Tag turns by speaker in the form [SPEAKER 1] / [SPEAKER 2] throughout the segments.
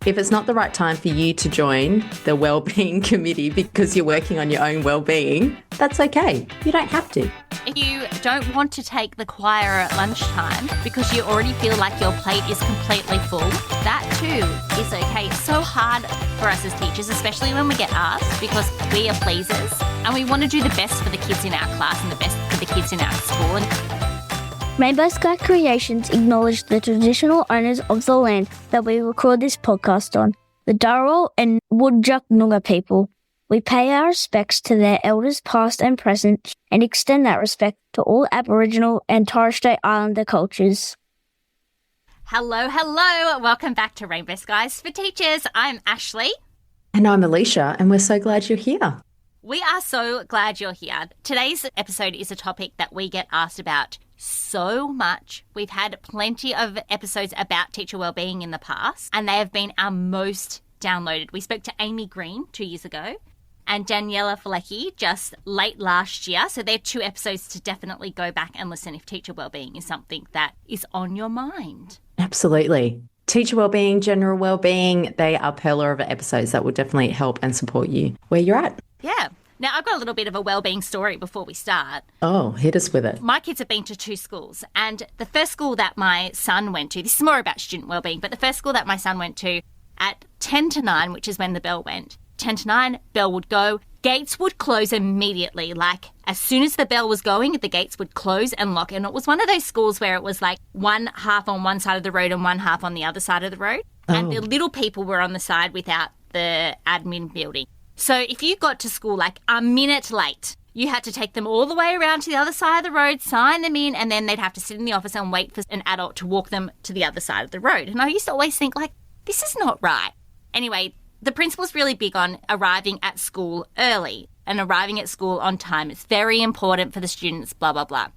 [SPEAKER 1] If it's not the right time for you to join the Wellbeing committee because you're working on your own well-being, that's okay. You don't have to.
[SPEAKER 2] If you don't want to take the choir at lunchtime because you already feel like your plate is completely full, that too is okay. It's so hard for us as teachers, especially when we get asked, because we are pleasers and we want to do the best for the kids in our class and the best for the kids in our school.
[SPEAKER 3] Rainbow Sky Creations acknowledge the traditional owners of the land that we record this podcast on, the Dharawal and Whadjuk Noongar people. We pay our respects to their elders past and present and extend that respect to all Aboriginal and Torres Strait Islander cultures.
[SPEAKER 2] Hello. Welcome back to Rainbow Skies for Teachers. I'm Ashley.
[SPEAKER 1] And I'm Alicia, and we're so glad you're here.
[SPEAKER 2] We are so glad you're here. Today's episode is a topic that we get asked about so much. We've had plenty of episodes about teacher wellbeing in the past, and they have been our most downloaded. We spoke to Amy Green 2 years ago and Daniela Falecki just late last year. So they're 2 episodes to definitely go back and listen if teacher wellbeing is something that is on your mind.
[SPEAKER 1] Absolutely. Teacher wellbeing, general wellbeing, they are pillar of episodes that will definitely help and support you where you're at.
[SPEAKER 2] Yeah. Now, I've got a little bit of a wellbeing story before we start.
[SPEAKER 1] Oh, hit us with it.
[SPEAKER 2] My kids have been to 2 schools, and the first school that my son went to, this is more about student wellbeing, but the first school that my son went to at 10 to 9, which is when the bell went, 10 to 9, bell would go, gates would close immediately. Like, as soon as the bell was going, the gates would close and lock. And it was one of those schools where it was like one half on one side of the road and one half on the other side of the road. Oh. And the little people were on the side without the admin building. So if you got to school like a minute late, you had to take them all the way around to the other side of the road, sign them in, and then they'd have to sit in the office and wait for an adult to walk them to the other side of the road. And I used to always think, like, this is not right. Anyway, the principal's really big on arriving at school early and arriving at school on time. It's very important for the students, blah, blah, blah.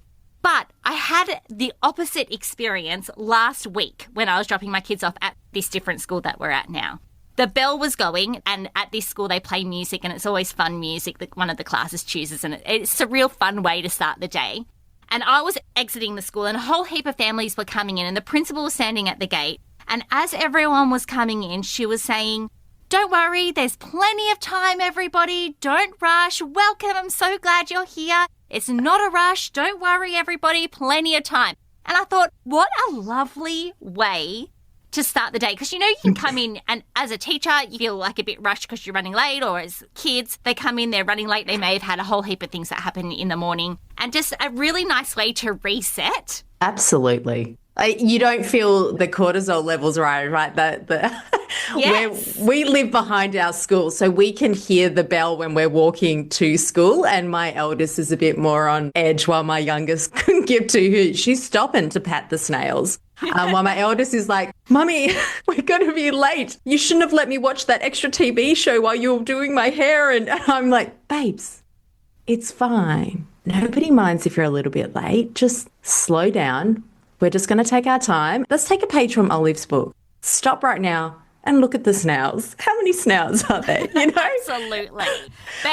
[SPEAKER 2] But I had the opposite experience last week when I was dropping my kids off at this different school that we're at now. The bell was going, and at this school they play music, and it's always fun music that one of the classes chooses, and it's a real fun way to start the day. And I was exiting the school, and a whole heap of families were coming in, and the principal was standing at the gate. And as everyone was coming in, she was saying, "Don't worry, there's plenty of time, everybody. Don't rush. Welcome. I'm so glad you're here. It's not a rush. Don't worry, everybody. Plenty of time." And I thought, what a lovely way to start the day. Because, you know, you can come in and as a teacher, you feel like a bit rushed because you're running late, or as kids, they come in, they're running late. They may have had a whole heap of things that happen in the morning, and just a really nice way to reset.
[SPEAKER 1] Absolutely. You don't feel the cortisol levels right?
[SPEAKER 2] Yes.
[SPEAKER 1] We live behind our school, so we can hear the bell when we're walking to school, and my eldest is a bit more on edge while my youngest couldn't give two hoots. She's stopping to pat the snails. While my eldest is like, "Mummy, we're going to be late. You shouldn't have let me watch that extra TV show while you were doing my hair." And I'm like, "Babes, it's fine. Nobody minds if you're a little bit late. Just slow down. We're just going to take our time. Let's take a page from Olive's book. Stop right now and look at the snails. How many snails are there?" You know?
[SPEAKER 2] Absolutely.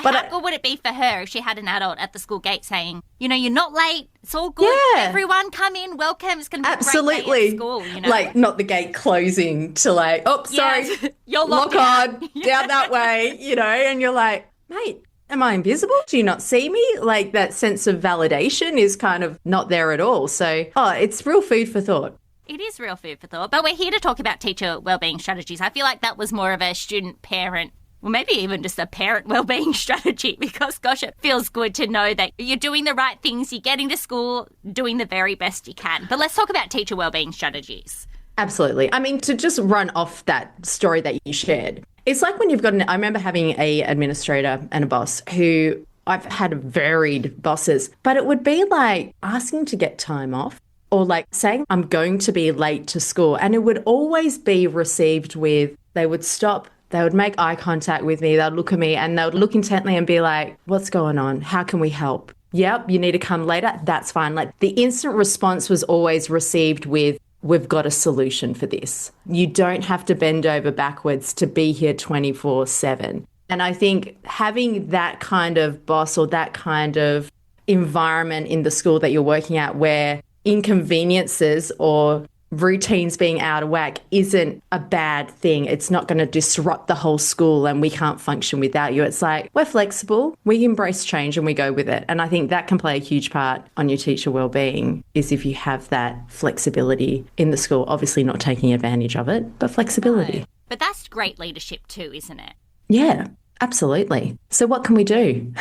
[SPEAKER 2] But how good would it be for her if she had an adult at the school gate saying, you know, "You're not late. It's all good.
[SPEAKER 1] Yeah.
[SPEAKER 2] Everyone come in. Welcome. It's going to be
[SPEAKER 1] Absolutely.
[SPEAKER 2] a great day at school." You know?
[SPEAKER 1] Like, not the gate closing to like, "Oh, sorry,
[SPEAKER 2] Yes. You're
[SPEAKER 1] lock
[SPEAKER 2] locked
[SPEAKER 1] on, down that way," you know, and you're like, "Mate, am I invisible? Do you not see me?" Like, that sense of validation is kind of not there at all. So, it's real food for thought.
[SPEAKER 2] It is real food for thought. But we're here to talk about teacher wellbeing strategies. I feel like that was more of a student-parent, well, maybe even just a parent wellbeing strategy, because, gosh, it feels good to know that you're doing the right things, you're getting to school, doing the very best you can. But let's talk about teacher wellbeing strategies.
[SPEAKER 1] Absolutely. I mean, to just run off that story that you shared, it's like when you've got I remember having a administrator and a boss who I've had varied bosses, but it would be like asking to get time off, or like saying, "I'm going to be late to school." And it would always be received with, they would stop, they would make eye contact with me, they'd look at me and they would look intently and be like, "What's going on? How can we help?" "Yep, you need to come later." "That's fine." Like, the instant response was always received with, "We've got a solution for this. You don't have to bend over backwards to be here 24/7. And I think having that kind of boss or that kind of environment in the school that you're working at where inconveniences or routines being out of whack isn't a bad thing. It's not going to disrupt the whole school and we can't function without you. It's like, we're flexible, we embrace change and we go with it. And I think that can play a huge part on your teacher wellbeing, is if you have that flexibility in the school, obviously not taking advantage of it, but flexibility.
[SPEAKER 2] No. But that's great leadership too, isn't it?
[SPEAKER 1] Yeah, absolutely. So what can we do?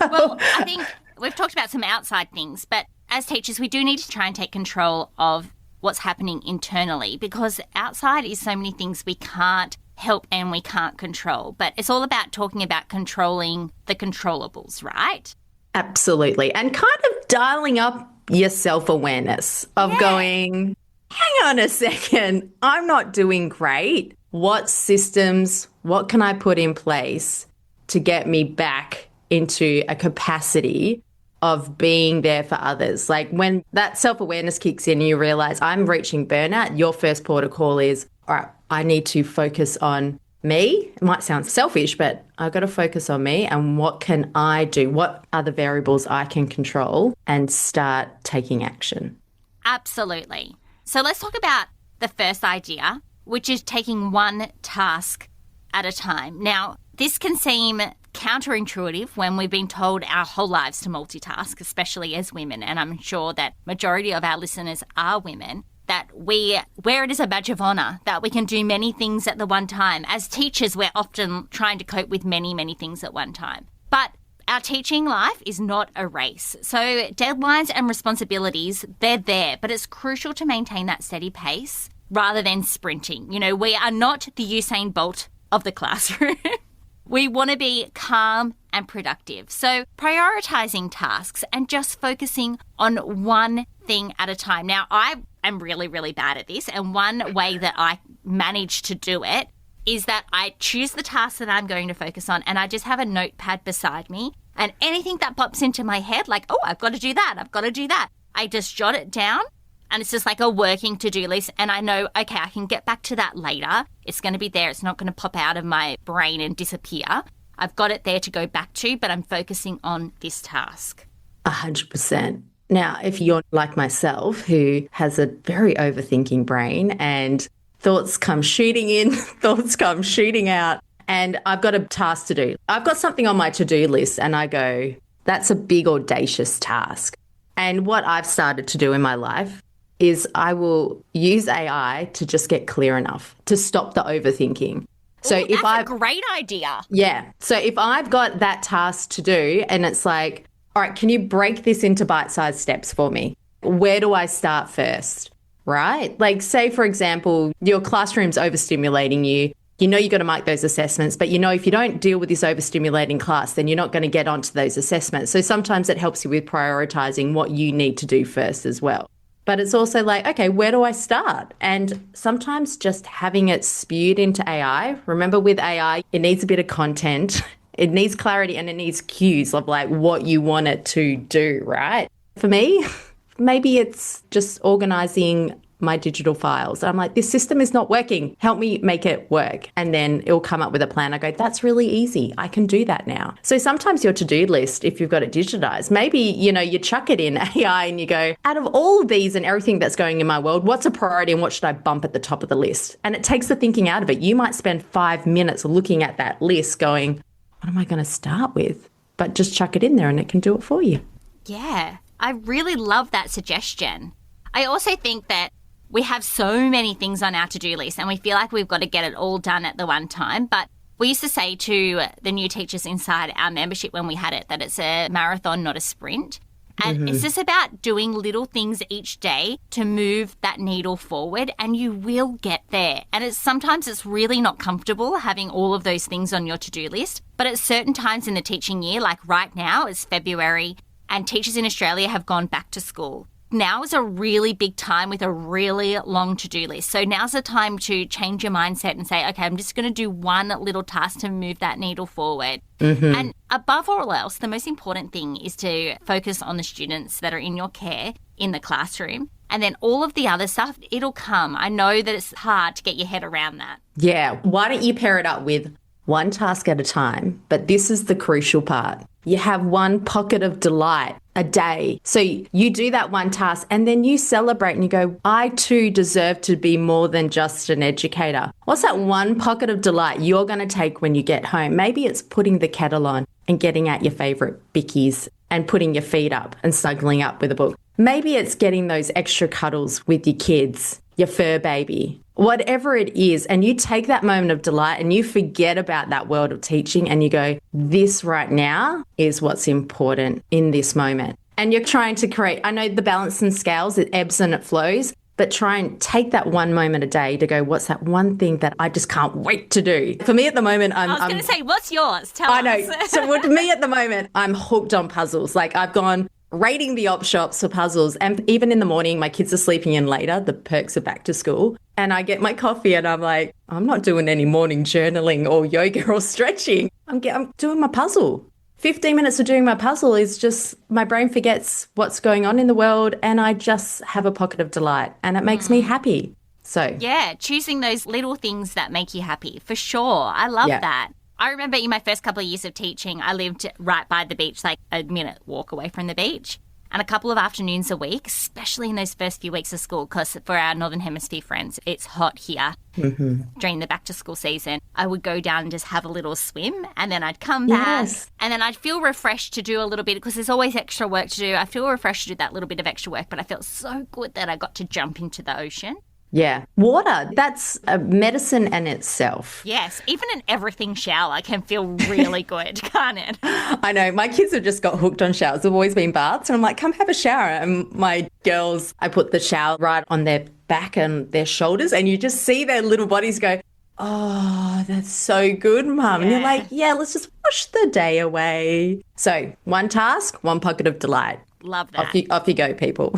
[SPEAKER 2] Well, I think we've talked about some outside things, but as teachers, we do need to try and take control of what's happening internally, because outside is so many things we can't help and we can't control. But it's all about talking about controlling the controllables, right?
[SPEAKER 1] Absolutely. And kind of dialing up your self-awareness of going, hang on a second, I'm not doing great. What systems, what can I put in place to get me back into a capacity of being there for others? Like when that self-awareness kicks in, you realize I'm reaching burnout, your first port of call is, all right, I need to focus on me. It might sound selfish, but I've got to focus on me and what can I do? What are the variables I can control and start taking action?
[SPEAKER 2] Absolutely. So let's talk about the first idea, which is taking one task at a time. Now, this can seem counterintuitive when we've been told our whole lives to multitask, especially as women, and I'm sure that majority of our listeners are women, that we wear it as a badge of honour, that we can do many things at the one time. As teachers, we're often trying to cope with many, many things at one time. But our teaching life is not a race. So deadlines and responsibilities, they're there, but it's crucial to maintain that steady pace rather than sprinting. You know, we are not the Usain Bolt of the classroom. We want to be calm and productive. So prioritising tasks and just focusing on one thing at a time. Now, I am really, really bad at this. And one way that I manage to do it is that I choose the task that I'm going to focus on and I just have a notepad beside me. And anything that pops into my head, like, oh, I've got to do that, I've got to do that, I just jot it down. And it's just like a working to-do list. And I know, okay, I can get back to that later. It's going to be there. It's not going to pop out of my brain and disappear. I've got it there to go back to, but I'm focusing on this task.
[SPEAKER 1] 100%. Now, if you're like myself, who has a very overthinking brain and thoughts come shooting in, thoughts come shooting out, and I've got a task to do. I've got something on my to-do list and I go, that's a big, audacious task. And what I've started to do in my life is I will use AI to just get clear enough to stop the overthinking. So
[SPEAKER 2] Ooh, that's a great idea.
[SPEAKER 1] Yeah. So if I've got that task to do and it's like, all right, can you break this into bite-sized steps for me? Where do I start first? Right? Like say, for example, your classroom's overstimulating you. You know you've got to mark those assessments, but you know if you don't deal with this overstimulating class, then you're not going to get onto those assessments. So sometimes it helps you with prioritising what you need to do first as well. But it's also like, okay, where do I start? And sometimes just having it spewed into AI. Remember with AI, it needs a bit of content. It needs clarity and it needs cues of like what you want it to do, right? For me, maybe it's just organising my digital files. I'm like, this system is not working. Help me make it work. And then it'll come up with a plan. I go, that's really easy. I can do that now. So sometimes your to-do list, if you've got it digitized, maybe, you know, you chuck it in AI and you go, out of all of these and everything that's going in my world, what's a priority and what should I bump at the top of the list? And it takes the thinking out of it. You might spend 5 minutes looking at that list going, what am I going to start with? But just chuck it in there and it can do it for you.
[SPEAKER 2] Yeah, I really love that suggestion. I also think that we have so many things on our to-do list and we feel like we've got to get it all done at the one time. But we used to say to the new teachers inside our membership when we had it that it's a marathon, not a sprint. And it's just about doing little things each day to move that needle forward and you will get there. And sometimes it's really not comfortable having all of those things on your to-do list. But at certain times in the teaching year, like right now, it's February and teachers in Australia have gone back to school. Now is a really big time with a really long to-do list. So now's the time to change your mindset and say, okay, I'm just going to do one little task to move that needle forward. And above all else, the most important thing is to focus on the students that are in your care in the classroom. And then all of the other stuff, it'll come. I know that it's hard to get your head around that.
[SPEAKER 1] Yeah. Why don't you pair it up with one task at a time? But this is the crucial part. You have one pocket of delight a day. So you do that one task and then you celebrate and you go, I too deserve to be more than just an educator. What's that one pocket of delight you're going to take when you get home? Maybe it's putting the kettle on and getting out your favourite bickies and putting your feet up and snuggling up with a book. Maybe it's getting those extra cuddles with your kids, your fur baby, whatever it is. And you take that moment of delight and you forget about that world of teaching and you go, this right now is what's important in this moment. And you're trying to create, I know the balance and scales, it ebbs and it flows, but try and take that one moment a day to go, what's that one thing that I just can't wait to do? For me at the moment,
[SPEAKER 2] I was going to say, what's yours? Tell us.
[SPEAKER 1] I know. So with me at the moment, I'm hooked on puzzles. Like I've gone raiding the op shops for puzzles. And even in the morning, my kids are sleeping in later. The perks are back to school. And I get my coffee and I'm like, I'm not doing any morning journaling or yoga or stretching. I'm doing my puzzle. 15 minutes of doing my puzzle is just, my brain forgets what's going on in the world and I just have a pocket of delight and it makes me happy. So
[SPEAKER 2] yeah, choosing those little things that make you happy, for sure. I love that. I remember in my first couple of years of teaching, I lived right by the beach, like a minute walk away from the beach. And a couple of afternoons a week, especially in those first few weeks of school, because for our Northern Hemisphere friends, it's hot here during the back to school season. I would go down and just have a little swim and then I'd come back and then I'd feel refreshed to do a little bit because there's always extra work to do. I feel refreshed to do that little bit of extra work, but I felt so good that I got to jump into the ocean.
[SPEAKER 1] Yeah. Water, that's a medicine in itself.
[SPEAKER 2] Yes. Even an everything shower can feel really good, can't it?
[SPEAKER 1] I know. My kids have just got hooked on showers. They've always been baths. And I'm like, come have a shower. And my girls, I put the shower right on their back and their shoulders. And you just see their little bodies go, oh, that's so good, Mum. And you're like, yeah, let's just wash the day away. So one task, one pocket of delight.
[SPEAKER 2] Love that.
[SPEAKER 1] Off you go, people.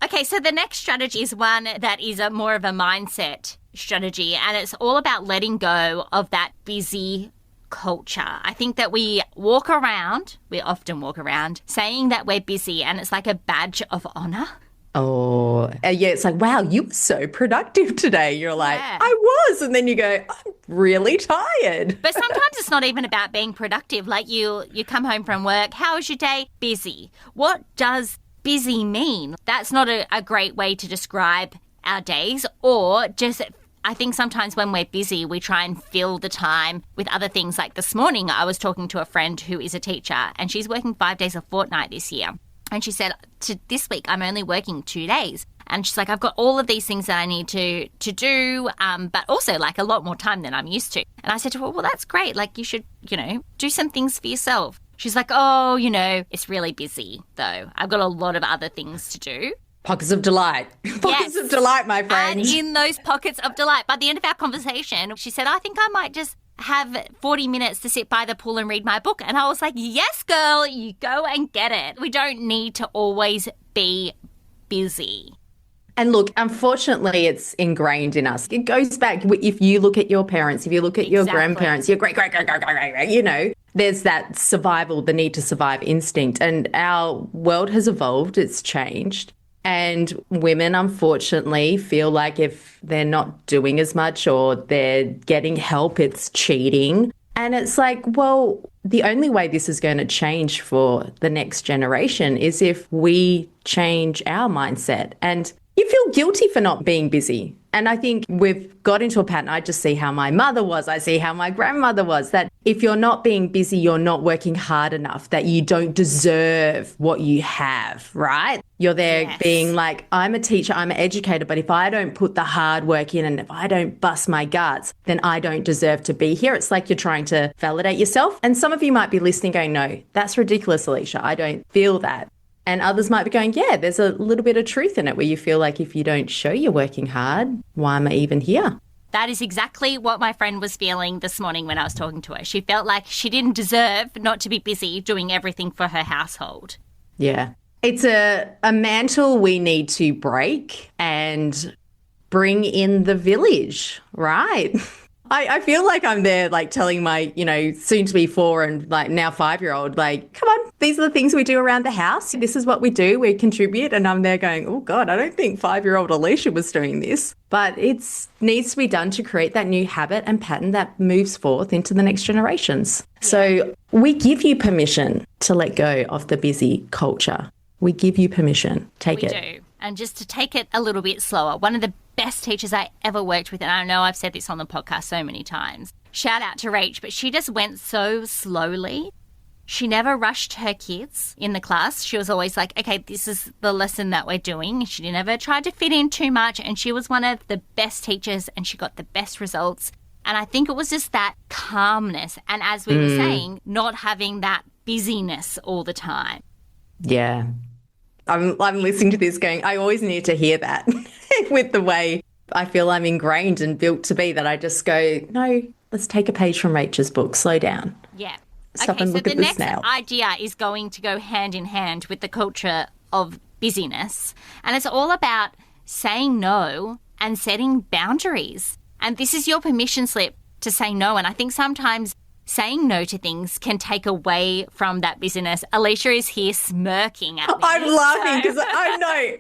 [SPEAKER 2] Okay, so the next strategy is one that is more of a mindset strategy, and it's all about letting go of that busy culture. I think that we often walk around saying that we're busy, and it's like a badge of honor.
[SPEAKER 1] Oh, yeah, it's like, wow, you were so productive today. You're like, I was. And then you go, I'm really tired.
[SPEAKER 2] But sometimes it's not even about being productive. Like you come home from work. How was your day? Busy. What does busy mean? That's not a great way to describe our days, or just, I think sometimes when we're busy, we try and fill the time with other things. Like this morning, I was talking to a friend who is a teacher and she's working 5 days a fortnight this year. And she said, this week, I'm only working 2 days. And she's like, I've got all of these things that I need to do, but also like a lot more time than I'm used to. And I said to her, well, that's great. Like you should, do some things for yourself. She's like, oh, it's really busy, though. I've got a lot of other things to do.
[SPEAKER 1] Pockets of delight. Pockets of delight, my friend.
[SPEAKER 2] And in those pockets of delight, by the end of our conversation, she said, I think I might just have 40 minutes to sit by the pool and read my book. And I was like, yes, girl, you go and get it. We don't need to always be busy.
[SPEAKER 1] And look, unfortunately, it's ingrained in us. It goes back, if you look at your parents, if you look at your grandparents, your great, there's that survival, the need to survive instinct. And our world has evolved, it's changed. And women, unfortunately, feel like if they're not doing as much or they're getting help, it's cheating. And it's like, well, the only way this is going to change for the next generation is if we change our mindset. And you feel guilty for not being busy. And I think we've got into a pattern. I just see how my mother was. I see how my grandmother was, that if you're not being busy, you're not working hard enough, that you don't deserve what you have, right? You're there being like, I'm a teacher, I'm an educator, but if I don't put the hard work in and if I don't bust my guts, then I don't deserve to be here. It's like you're trying to validate yourself. And some of you might be listening going, no, that's ridiculous, Alicia. I don't feel that. And others might be going, yeah, there's a little bit of truth in it where you feel like if you don't show you're working hard, why am I even here?
[SPEAKER 2] That is exactly what my friend was feeling this morning when I was talking to her. She felt like she didn't deserve not to be busy doing everything for her household.
[SPEAKER 1] Yeah. It's a mantle we need to break and bring in the village, right? I feel like I'm there like telling my, soon to be 4 and like now 5-year-old, like, come on, these are the things we do around the house. This is what we do. We contribute. And I'm there going, oh, God, I don't think 5-year-old Alicia was doing this. But it needs to be done to create that new habit and pattern that moves forth into the next generations. Yeah. So we give you permission to let go of the busy culture. We give you permission. Take it.
[SPEAKER 2] We do. And just to take it a little bit slower, one of the best teachers I ever worked with, and I know I've said this on the podcast so many times, shout out to Rach, but she just went so slowly. She never rushed her kids in the class. She was always like, okay, this is the lesson that we're doing. She never tried to fit in too much, and she was one of the best teachers and she got the best results. And I think it was just that calmness and, as we were saying, not having that busyness all the time.
[SPEAKER 1] Yeah. I'm listening to this going, I always need to hear that with the way I feel I'm ingrained and built to be, that I just go, no, let's take a page from Rachel's book, slow down.
[SPEAKER 2] Yeah.
[SPEAKER 1] Stop and look at this now.
[SPEAKER 2] The next idea is going to go hand in hand with the culture of busyness. And it's all about saying no and setting boundaries. And this is your permission slip to say no. And I think sometimes saying no to things can take away from that busyness. Alicia is here smirking at me.
[SPEAKER 1] I'm laughing because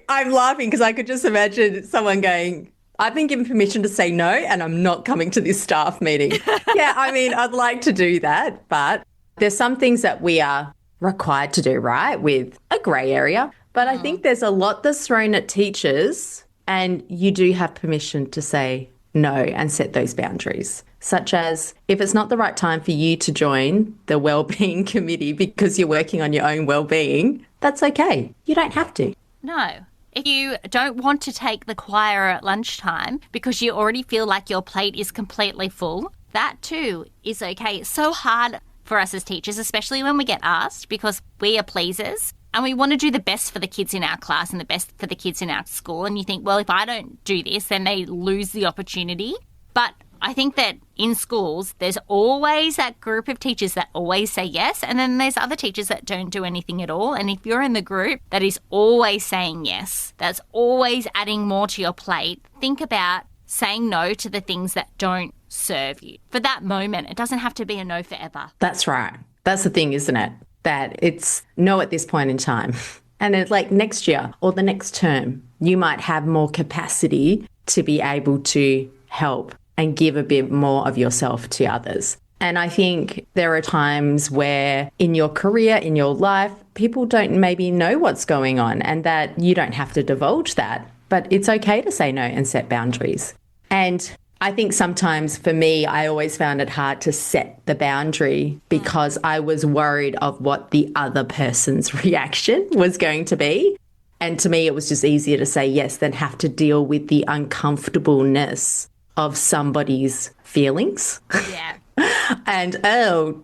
[SPEAKER 1] I'm laughing because I could just imagine someone going, I've been given permission to say no and I'm not coming to this staff meeting. Yeah, I mean, I'd like to do that, but there's some things that we are required to do, right, with a grey area. But I think there's a lot that's thrown at teachers, and you do have permission to say no and set those boundaries, such as if it's not the right time for you to join the Wellbeing committee because you're working on your own well-being, that's okay. You don't have to.
[SPEAKER 2] No. If you don't want to take the choir at lunchtime because you already feel like your plate is completely full, that too is okay. It's so hard for us as teachers, especially when we get asked, because we are pleasers and we want to do the best for the kids in our class and the best for the kids in our school. And you think, well, if I don't do this, then they lose the opportunity. But I think that in schools, there's always that group of teachers that always say yes, and then there's other teachers that don't do anything at all. And if you're in the group that is always saying yes, that's always adding more to your plate, think about saying no to the things that don't serve you. For that moment, it doesn't have to be a no forever.
[SPEAKER 1] That's right. That's the thing, isn't it? That it's no at this point in time. And it's like next year or the next term, you might have more capacity to be able to help and give a bit more of yourself to others. And I think there are times where in your career, in your life, people don't maybe know what's going on and that you don't have to divulge that. But it's okay to say no and set boundaries. And I think sometimes for me, I always found it hard to set the boundary because I was worried of what the other person's reaction was going to be. And to me, it was just easier to say yes than have to deal with the uncomfortableness of somebody's feelings.
[SPEAKER 2] Yeah.
[SPEAKER 1] And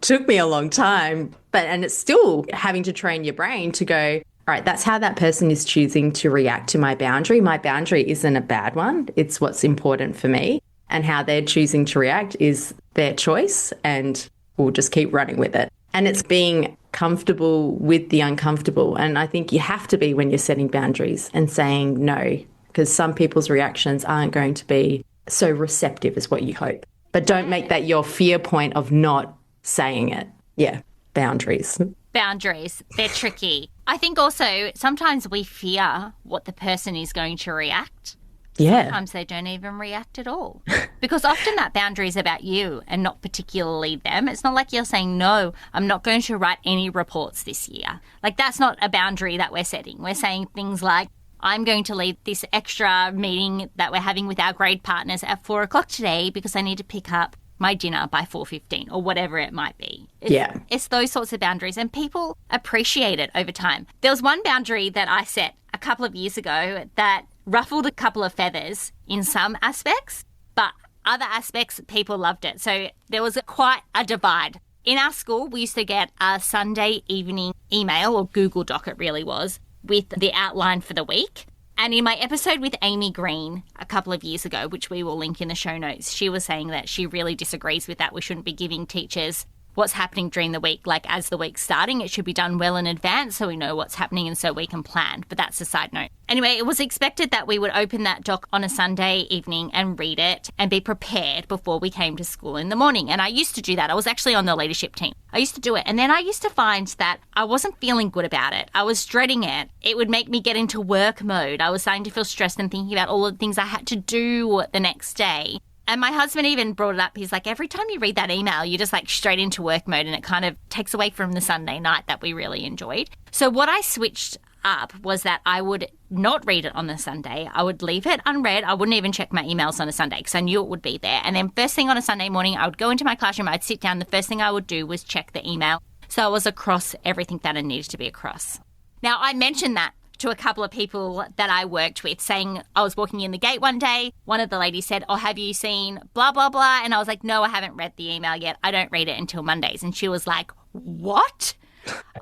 [SPEAKER 1] took me a long time. And it's still having to train your brain to go, all right, that's how that person is choosing to react to my boundary. My boundary isn't a bad one. It's what's important for me. And how they're choosing to react is their choice, and we'll just keep running with it. And it's being comfortable with the uncomfortable. And I think you have to be when you're setting boundaries and saying no, because some people's reactions aren't going to be so receptive as what you hope. But don't make that your fear point of not saying it. Yeah, boundaries.
[SPEAKER 2] Boundaries, they're tricky. I think also sometimes we fear what the person is going to react.
[SPEAKER 1] Yeah.
[SPEAKER 2] Sometimes they don't even react at all. Because often that boundary is about you and not particularly them. It's not like you're saying, no, I'm not going to write any reports this year. Like, that's not a boundary that we're setting. We're saying things like, I'm going to leave this extra meeting that we're having with our grade partners at 4 o'clock today because I need to pick up my dinner by 4:15 or whatever it might be. It's those sorts of boundaries, and people appreciate it over time. There was one boundary that I set a couple of years ago that ruffled a couple of feathers in some aspects, but other aspects, people loved it. So there was quite a divide. In our school, we used to get a Sunday evening email, or Google Doc it really was, with the outline for the week. And in my episode with Amy Green a couple of years ago, which we will link in the show notes, she was saying that she really disagrees with that. We shouldn't be giving teachers what's happening during the week. Like as the week's starting, it should be done well in advance so we know what's happening and so we can plan. But that's a side note. Anyway, it was expected that we would open that doc on a Sunday evening and read it and be prepared before we came to school in the morning. And I used to do that. I was actually on the leadership team. I used to do it. And then I used to find that I wasn't feeling good about it. I was dreading it. It would make me get into work mode. I was starting to feel stressed and thinking about all the things I had to do the next day. And my husband even brought it up. He's like, every time you read that email, you're just like straight into work mode and it kind of takes away from the Sunday night that we really enjoyed. So what I switched up was that I would not read it on the Sunday. I would leave it unread. I wouldn't even check my emails on a Sunday because I knew it would be there. And then first thing on a Sunday morning, I would go into my classroom, I'd sit down. The first thing I would do was check the email. So I was across everything that I needed to be across. Now, I mentioned that to a couple of people that I worked with, saying I was walking in the gate one day. One of the ladies said, oh, have you seen blah, blah, blah? And I was like, no, I haven't read the email yet. I don't read it until Mondays. And she was like, what?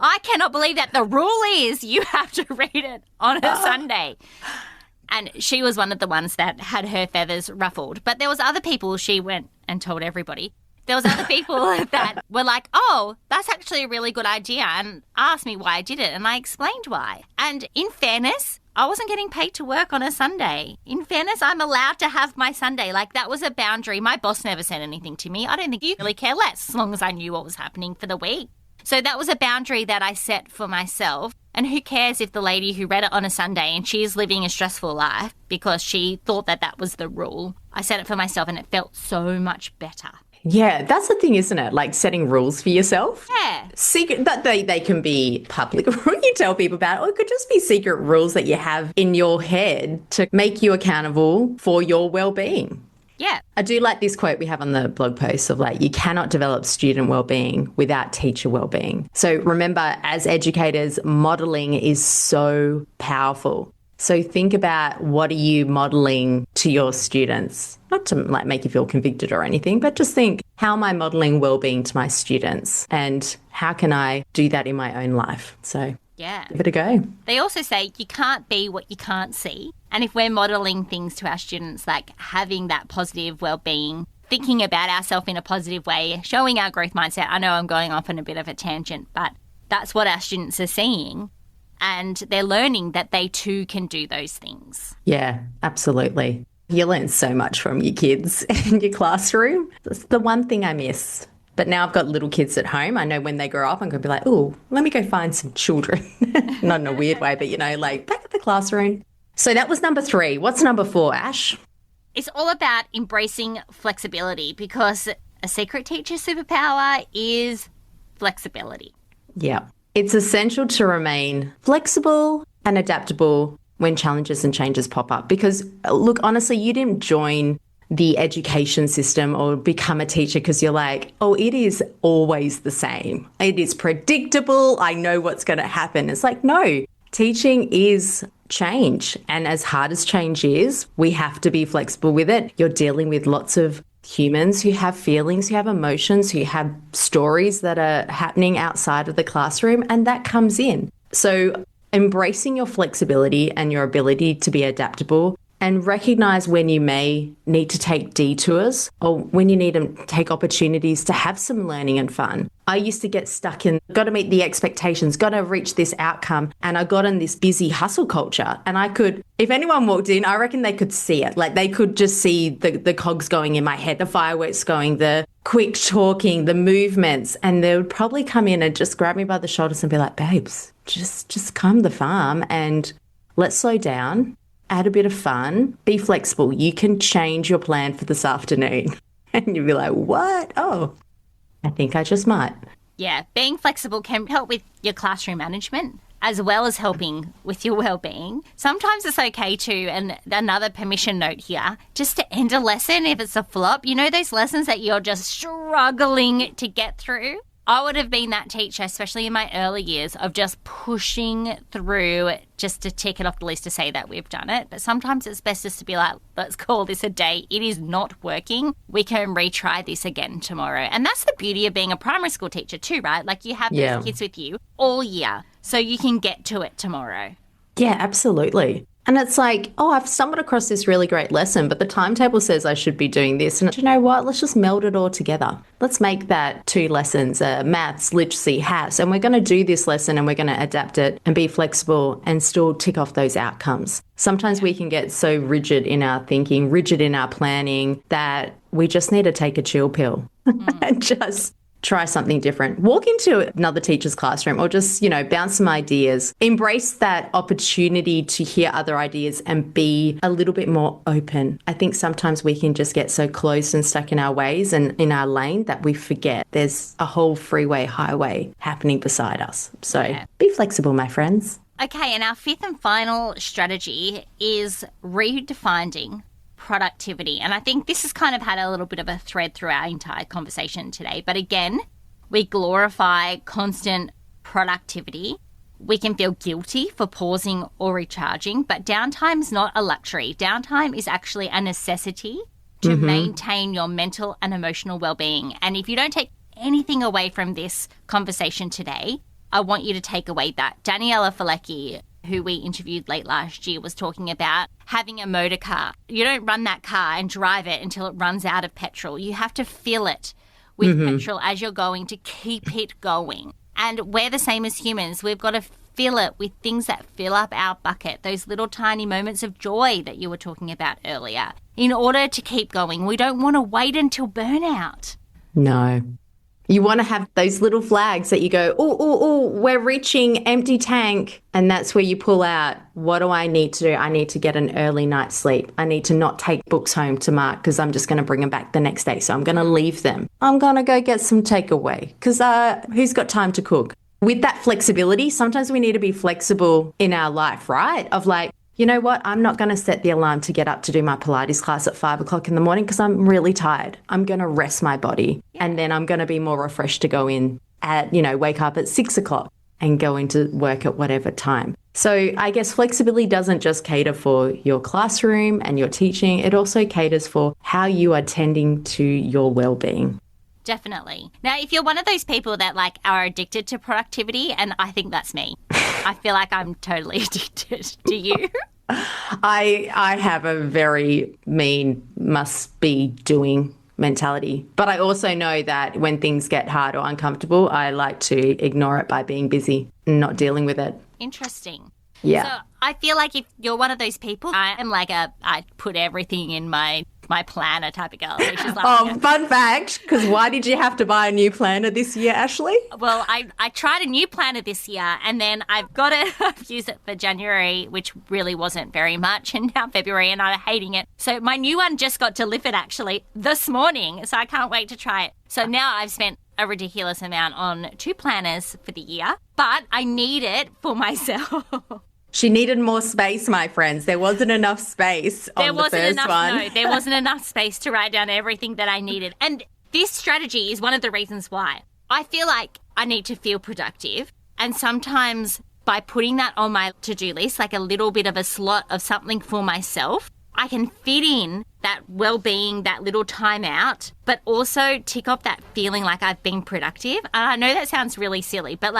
[SPEAKER 2] I cannot believe that the rule is you have to read it on a Sunday. And she was one of the ones that had her feathers ruffled. But there was other people, she went and told everybody. There was other people that were like, oh, that's actually a really good idea, and asked me why I did it, and I explained why. And in fairness, I wasn't getting paid to work on a Sunday. In fairness, I'm allowed to have my Sunday. Like, that was a boundary. My boss never said anything to me. I don't think you really care less as long as I knew what was happening for the week. So that was a boundary that I set for myself. And who cares if the lady who read it on a Sunday and she is living a stressful life because she thought that that was the rule. I set it for myself and it felt so much better.
[SPEAKER 1] Yeah, that's the thing, isn't it? Like setting rules for yourself.
[SPEAKER 2] Yeah.
[SPEAKER 1] Secret, that they can be public, you tell people about it, or it could just be secret rules that you have in your head to make you accountable for your well-being.
[SPEAKER 2] Yeah.
[SPEAKER 1] I do like this quote we have on the blog post of like, you cannot develop student well-being without teacher well-being. So remember, as educators, modelling is so powerful. So think about, what are you modelling to your students? Not to like make you feel convicted or anything, but just think, how am I modelling well-being to my students? And how can I do that in my own life? So
[SPEAKER 2] yeah,
[SPEAKER 1] give it a go.
[SPEAKER 2] They also say you can't be what you can't see. And if we're modelling things to our students, like having that positive well-being, thinking about ourselves in a positive way, showing our growth mindset. I know I'm going off on a bit of a tangent, but that's what our students are seeing. And they're learning that they too can do those things.
[SPEAKER 1] Yeah, absolutely. You learn so much from your kids in your classroom. That's the one thing I miss. But now I've got little kids at home. I know when they grow up, I'm going to be like, oh, let me go find some children. Not in a weird way, but, you know, like back at the classroom. So that was number 3. What's number 4, Ash?
[SPEAKER 2] It's all about embracing flexibility, because a secret teacher superpower is flexibility.
[SPEAKER 1] Yeah. It's essential to remain flexible and adaptable when challenges and changes pop up. Because, look, honestly, you didn't join the education system or become a teacher because you're like, oh, it is always the same. It is predictable. I know what's going to happen. It's like, no, teaching is change. And as hard as change is, we have to be flexible with it. You're dealing with lots of humans who have feelings, who have emotions, who have stories that are happening outside of the classroom, and that comes in. So embracing your flexibility and your ability to be adaptable, and recognize when you may need to take detours or when you need to take opportunities to have some learning and fun. I used to get stuck in, got to meet the expectations, got to reach this outcome. And I got in this busy hustle culture. And I could, if anyone walked in, I reckon they could see it. Like they could just see the cogs going in my head, the fireworks going, the quick talking, the movements. And they would probably come in and just grab me by the shoulders and be like, babes, just come the farm and let's slow down. Add a bit of fun, be flexible. You can change your plan for this afternoon. And you'll be like, what? Oh, I think I just might.
[SPEAKER 2] Yeah, being flexible can help with your classroom management as well as helping with your well-being. Sometimes it's okay to, and another permission note here, just to end a lesson if it's a flop. You know those lessons that you're just struggling to get through? I would have been that teacher, especially in my early years, of just pushing through just to tick it off the list to say that we've done it. But sometimes it's best just to be like, let's call this a day. It is not working. We can retry this again tomorrow. And that's the beauty of being a primary school teacher too, right? Like you have these kids with you all year, so you can get to it tomorrow.
[SPEAKER 1] Yeah, absolutely. And it's like, oh, I've stumbled across this really great lesson, but the timetable says I should be doing this. And you know what? Let's just meld it all together. Let's make that 2 lessons, maths, literacy, HAS. And we're going to do this lesson and we're going to adapt it and be flexible and still tick off those outcomes. Sometimes we can get so rigid in our thinking, rigid in our planning, that we just need to take a chill pill and just try something different. Walk into another teacher's classroom or just, bounce some ideas. Embrace that opportunity to hear other ideas and be a little bit more open. I think sometimes we can just get so closed and stuck in our ways and in our lane that we forget there's a whole freeway, highway happening beside us. So be flexible, my friends.
[SPEAKER 2] Okay, and our 5th and final strategy is redefining productivity. And I think this has kind of had a little bit of a thread through our entire conversation today. But again, we glorify constant productivity. We can feel guilty for pausing or recharging, but downtime is not a luxury. Downtime is actually a necessity to maintain your mental and emotional well-being. And if you don't take anything away from this conversation today, I want you to take away that. Daniela Falecki, who we interviewed late last year, was talking about having a motor car. You don't run that car and drive it until it runs out of petrol. You have to fill it with petrol as you're going to keep it going. And we're the same as humans. We've got to fill it with things that fill up our bucket, those little tiny moments of joy that you were talking about earlier, in order to keep going. We don't want to wait until burnout.
[SPEAKER 1] No. You want to have those little flags that you go, oh, we're reaching empty tank. And that's where you pull out, what do I need to do? I need to get an early night's sleep. I need to not take books home to mark because I'm just going to bring them back the next day. So I'm going to leave them. I'm going to go get some takeaway because who's got time to cook? With that flexibility, sometimes we need to be flexible in our life, right? Of like, you know what? I'm not going to set the alarm to get up to do my Pilates class at 5 o'clock in the morning because I'm really tired. I'm going to rest my body and then I'm going to be more refreshed to go in at, wake up at 6 o'clock and go into work at whatever time. So I guess flexibility doesn't just cater for your classroom and your teaching. It also caters for how you are tending to your well-being.
[SPEAKER 2] Definitely. Now, if you're one of those people that are addicted to productivity, and I think that's me, I feel like I'm totally addicted. Do you?
[SPEAKER 1] I have a very mean must be doing mentality, but I also know that when things get hard or uncomfortable, I like to ignore it by being busy and not dealing with it.
[SPEAKER 2] Interesting.
[SPEAKER 1] Yeah.
[SPEAKER 2] So I feel like if you're one of those people, I am I put everything in my planner type of girl. So she's
[SPEAKER 1] fun fact, because why did you have to buy a new planner this year, Ashley?
[SPEAKER 2] Well, I tried a new planner this year and then I've got it, I've used it for January, which really wasn't very much, and now February, and I'm hating it. So my new one just got delivered actually this morning, so I can't wait to try it. So now I've spent a ridiculous amount on 2 planners for the year, but I need it for myself.
[SPEAKER 1] She needed more space, my friends. There wasn't enough space on the first one.
[SPEAKER 2] No, there wasn't enough space to write down everything that I needed. And this strategy is one of the reasons why. I feel like I need to feel productive. And sometimes by putting that on my to-do list, like a little bit of a slot of something for myself, I can fit in that well-being, that little time out, but also tick off that feeling like I've been productive. And I know that sounds really silly, but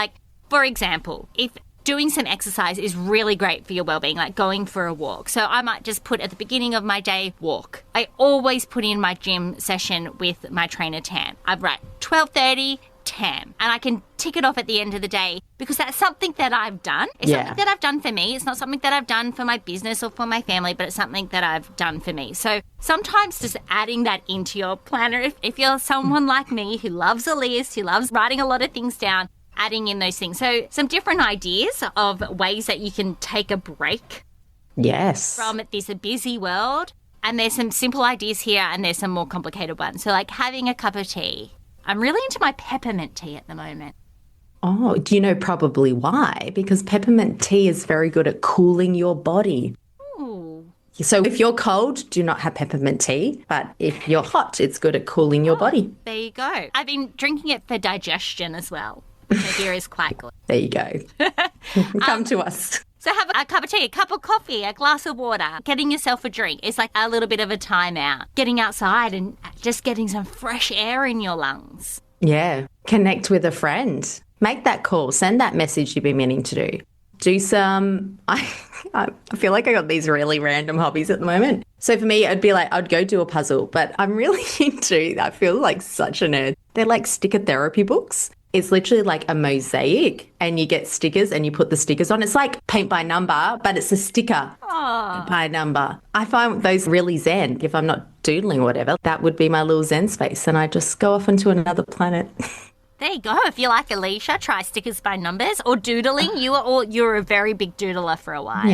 [SPEAKER 2] for example, if doing some exercise is really great for your well-being, like going for a walk. So I might just put at the beginning of my day, walk. I always put in my gym session with my trainer, Tam. I write 12:30, Tam. And I can tick it off at the end of the day because that's something that I've done. It's something that I've done for me. It's not something that I've done for my business or for my family, but it's something that I've done for me. So sometimes just adding that into your planner, if you're someone like me who loves a list, who loves writing a lot of things down, adding in those things. So some different ideas of ways that you can take a break from this busy world. And there's some simple ideas here and there's some more complicated ones. So having a cup of tea. I'm really into my peppermint tea at the moment.
[SPEAKER 1] Oh, do you know probably why? Because peppermint tea is very good at cooling your body.
[SPEAKER 2] Ooh.
[SPEAKER 1] So if you're cold, do not have peppermint tea. But if you're hot, it's good at cooling your body.
[SPEAKER 2] There you go. I've been drinking it for digestion as well. The beer is quite good.
[SPEAKER 1] There you go. Come to us.
[SPEAKER 2] So have a cup of tea, a cup of coffee, a glass of water. Getting yourself a drink is like a little bit of a timeout. Getting outside and just getting some fresh air in your lungs.
[SPEAKER 1] Yeah. Connect with a friend. Make that call. Send that message you've been meaning to do. do some, I feel like I got these really random hobbies at the moment. So for me, it'd be like, I'd go do a puzzle, but I'm really into, I feel like such a nerd. They're like sticker therapy books. It's literally like a mosaic and you get stickers and you put the stickers on. It's like paint by number, but it's a sticker by number. I find those really zen. If I'm not doodling or whatever, that would be my little zen space and I just go off into another planet.
[SPEAKER 2] There you go. If you like Alicia, try stickers by numbers or doodling. You were a very big doodler for a while.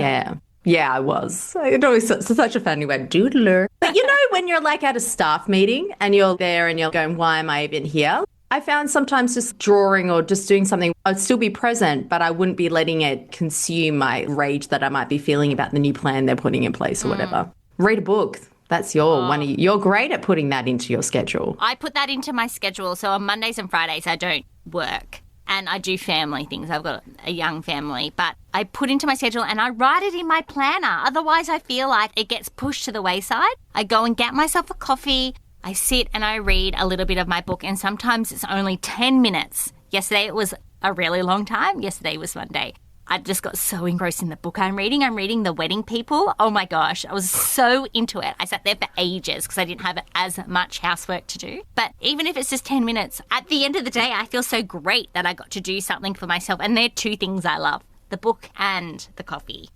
[SPEAKER 1] Yeah, I was. It always such a funny word, doodler. But you know, when you're like at a staff meeting and you're there and you're going, why am I even here? I found sometimes just drawing or just doing something, I'd still be present, but I wouldn't be letting it consume my rage that I might be feeling about the new plan they're putting in place or whatever. Read a book. That's you're great at putting that into your schedule.
[SPEAKER 2] I put that into my schedule. So on Mondays and Fridays, I don't work and I do family things. I've got a young family, but I put into my schedule and I write it in my planner. Otherwise, I feel like it gets pushed to the wayside. I go and get myself a coffee. I sit and I read a little bit of my book and sometimes it's only 10 minutes. Yesterday it was a really long time. Yesterday was Monday. I just got so engrossed in the book I'm reading. I'm reading The Wedding People. Oh my gosh, I was so into it. I sat there for ages because I didn't have as much housework to do. But even if it's just 10 minutes, at the end of the day, I feel so great that I got to do something for myself. And they're two things I love, the book and the coffee.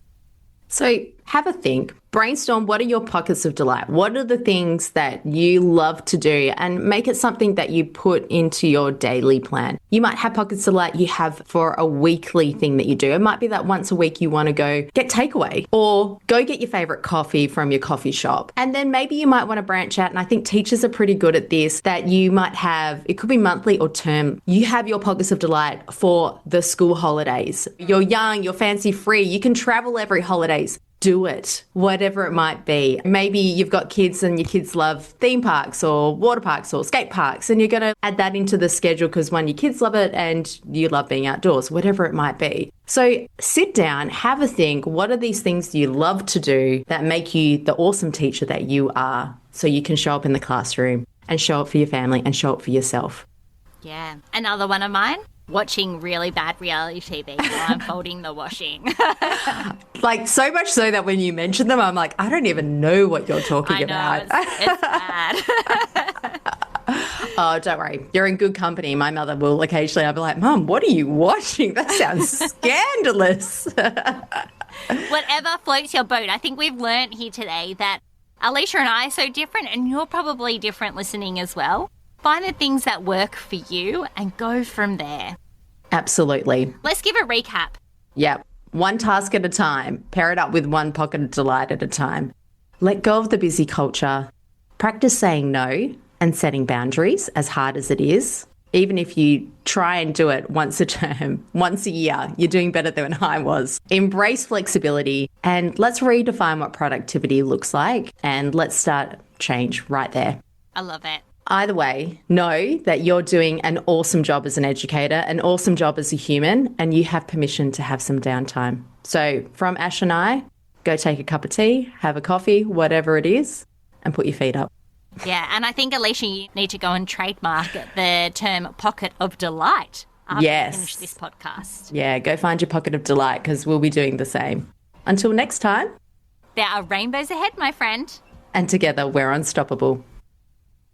[SPEAKER 1] So have a think. Brainstorm, what are your pockets of delight? What are the things that you love to do? And make it something that you put into your daily plan. You might have pockets of delight you have for a weekly thing that you do. It might be that once a week you want to go get takeaway or go get your favorite coffee from your coffee shop. And then maybe you might want to branch out. And I think teachers are pretty good at this, that you might have, it could be monthly or term. You have your pockets of delight for the school holidays. You're young, you're fancy free. You can travel every holidays. Do it, whatever it might be. Maybe you've got kids and your kids love theme parks or water parks or skate parks and you're going to add that into the schedule because one, your kids love it and you love being outdoors, whatever it might be. So sit down, have a think. What are these things you love to do that make you the awesome teacher that you are so you can show up in the classroom and show up for your family and show up for yourself?
[SPEAKER 2] Yeah. Another one of mine. Watching really bad reality TV while I'm folding the washing.
[SPEAKER 1] Like so much so that when you mention them, I'm like, I don't even know what you're talking
[SPEAKER 2] about. It's bad.
[SPEAKER 1] Oh, don't worry. You're in good company. My mother will occasionally, I'll be like, Mum, what are you watching? That sounds scandalous.
[SPEAKER 2] Whatever floats your boat. I think we've learned here today that Alicia and I are so different and you're probably different listening as well. Find the things that work for you and go from there.
[SPEAKER 1] Absolutely.
[SPEAKER 2] Let's give a recap.
[SPEAKER 1] Yep. One task at a time. Pair it up with one pocket of delight at a time. Let go of the busy culture. Practice saying no and setting boundaries, as hard as it is. Even if you try and do it once a term, once a year, you're doing better than I was. Embrace flexibility and let's redefine what productivity looks like and let's start change right there.
[SPEAKER 2] I love it.
[SPEAKER 1] Either way, know that you're doing an awesome job as an educator, an awesome job as a human, and you have permission to have some downtime. So from Ash and I, go take a cup of tea, have a coffee, whatever it is, and put your feet up.
[SPEAKER 2] Yeah, and I think, Alicia, you need to go and trademark the term pocket of delight after you finish this podcast.
[SPEAKER 1] Yeah, go find your pocket of delight because we'll be doing the same. Until next time.
[SPEAKER 2] There are rainbows ahead, my friend.
[SPEAKER 1] And together we're unstoppable.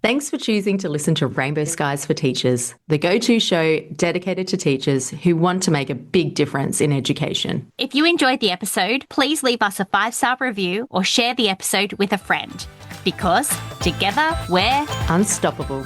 [SPEAKER 1] Thanks for choosing to listen to Rainbow Skies for Teachers, the go-to show dedicated to teachers who want to make a big difference in education.
[SPEAKER 2] If you enjoyed the episode, please leave us a 5-star review or share the episode with a friend. Because together we're
[SPEAKER 1] unstoppable.